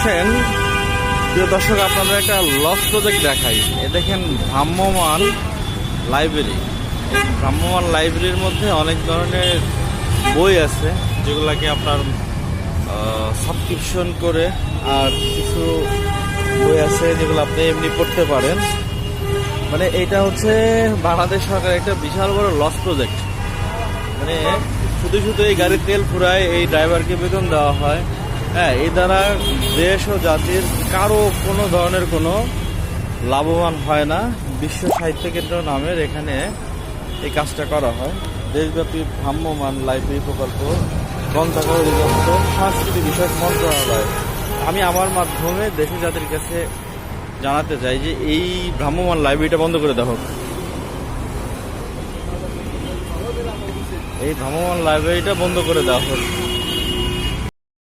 দেখছেন প্রিয় দর্শক, আপনাদের একটা লস প্রজেক্ট দেখাই। এ দেখেন ভ্রাম্যমান লাইব্রেরি। এই ভ্রাম্যমান লাইব্রেরির মধ্যে অনেক ধরনের বই আছে, যেগুলাকে আপনার সাবস্ক্রিপশন করে, আর কিছু বই আছে যেগুলো আপনি এমনি পড়তে পারেন। মানে এটা হচ্ছে বাংলাদেশ সরকারের একটা বিশাল বড় লস প্রজেক্ট। মানে শুধু শুধু এই গাড়ির তেল ফুরায়, এই ড্রাইভারকে বেতন দেওয়া হয়। হ্যাঁ, এই দ্বারা দেশ ও জাতির কারো কোনো ধরনের কোনো লাভবান হয় না। বিশ্ব সাহিত্য কেন্দ্র নামের এখানে এই কাজটা করা হয়। দেশব্যাপী ভ্রাম্যমান লাইব্রেরি প্রকল্প, গ্রন্থাগার অধিদপ্তর, সংস্কৃতি বিষয়ক মন্ত্রণালয়। আমি আমার মাধ্যমে দেশের জাতির কাছে জানাতে চাই যে এই ভ্রাম্যমান লাইব্রেরিটা বন্ধ করে দেওয়া হোক। এই ভ্রাম্যমান লাইব্রেরিটা বন্ধ করে দেওয়া হোক।